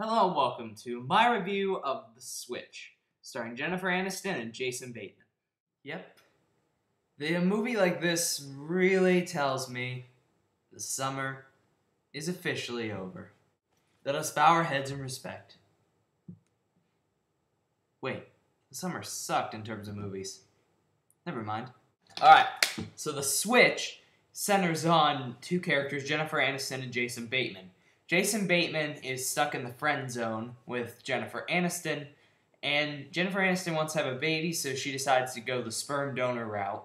Hello and welcome to my review of The Switch, starring Jennifer Aniston and Jason Bateman. Yep. A movie like this really tells me the summer is officially over. Let us bow our heads in respect. Wait, the summer sucked in terms of movies. Never mind. Alright, so The Switch centers on two characters, Jennifer Aniston and Jason Bateman. Jason Bateman is stuck in the friend zone with Jennifer Aniston, and Jennifer Aniston wants to have a baby, so she decides to go the sperm donor route,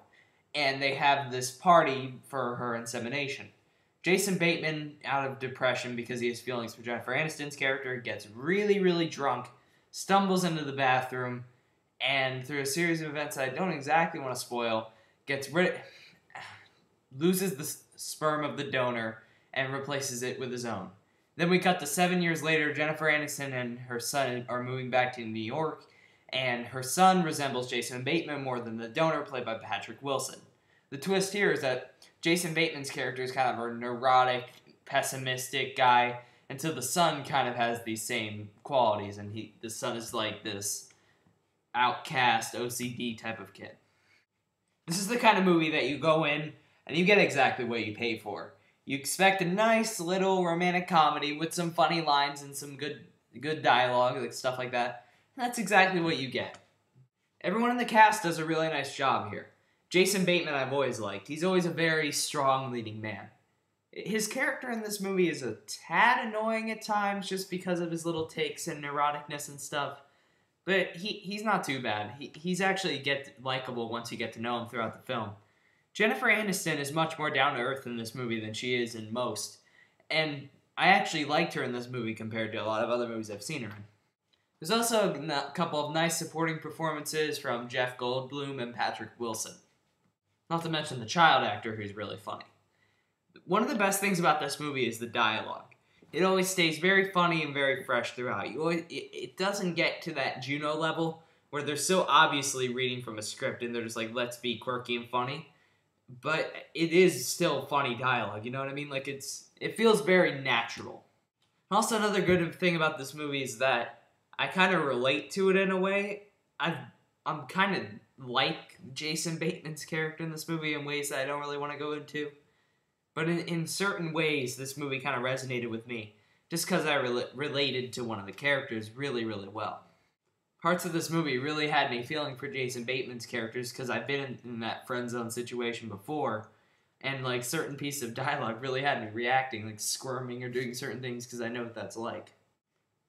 and they have this party for her insemination. Jason Bateman, out of depression because he has feelings for Jennifer Aniston's character, gets really, really drunk, stumbles into the bathroom, and through a series of events I don't exactly want to spoil, loses the sperm of the donor and replaces it with his own. Then we cut to 7 years later. Jennifer Aniston and her son are moving back to New York, and her son resembles Jason Bateman more than the donor, played by Patrick Wilson. The twist here is that Jason Bateman's character is kind of a neurotic, pessimistic guy, and so the son kind of has these same qualities, and the son is like this outcast, OCD type of kid. This is the kind of movie that you go in, and you get exactly what you pay for. You expect a nice little romantic comedy with some funny lines and some good dialogue, like stuff like that. And that's exactly what you get. Everyone in the cast does a really nice job here. Jason Bateman I've always liked. He's always a very strong leading man. His character in this movie is a tad annoying at times just because of his little takes and neuroticness and stuff. But he's not too bad. He's actually likable once you get to know him throughout the film. Jennifer Aniston is much more down-to-earth in this movie than she is in most, and I actually liked her in this movie compared to a lot of other movies I've seen her in. There's also a couple of nice supporting performances from Jeff Goldblum and Patrick Wilson. Not to mention the child actor, who's really funny. One of the best things about this movie is the dialogue. It always stays very funny and very fresh throughout. It doesn't get to that Juno level, where they're so obviously reading from a script, and they're just like, let's be quirky and funny. But it is still funny dialogue, you know what I mean? Like, it feels very natural. Also, another good thing about this movie is that I kind of relate to it in a way. I'm kind of like Jason Bateman's character in this movie in ways that I don't really want to go into. But in certain ways, this movie kind of resonated with me, just because I related to one of the characters really, really well. Parts of this movie really had me feeling for Jason Bateman's characters because I've been in that friend zone situation before, and like certain pieces of dialogue really had me reacting, like squirming or doing certain things because I know what that's like.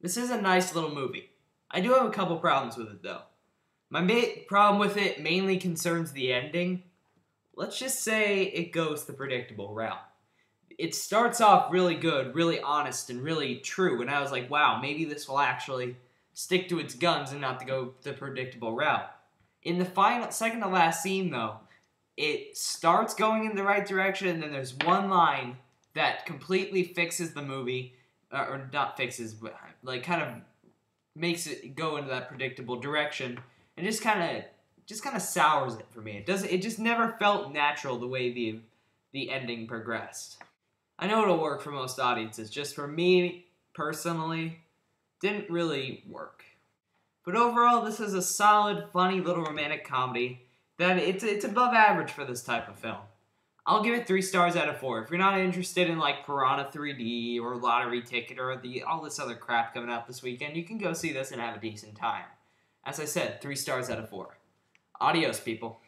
This is a nice little movie. I do have a couple problems with it though. My main problem with it mainly concerns the ending. Let's just say it goes the predictable route. It starts off really good, really honest, and really true, and I was like, wow, maybe this will actually stick to its guns and not to go the predictable route. In the second to last scene, though, it starts going in the right direction, and then there's one line that completely fixes the movie, or not fixes, but like kind of makes it go into that predictable direction, and just kind of sours it for me. It just never felt natural the way the ending progressed. I know it'll work for most audiences. Just for me personally, didn't really work. But overall, this is a solid, funny little romantic comedy that it's above average for this type of film. I'll give it 3 stars out of 4. If you're not interested in like Piranha 3D or Lottery Ticket or all this other crap coming out this weekend, you can go see this and have a decent time. As I said, 3 stars out of 4. Adios, people.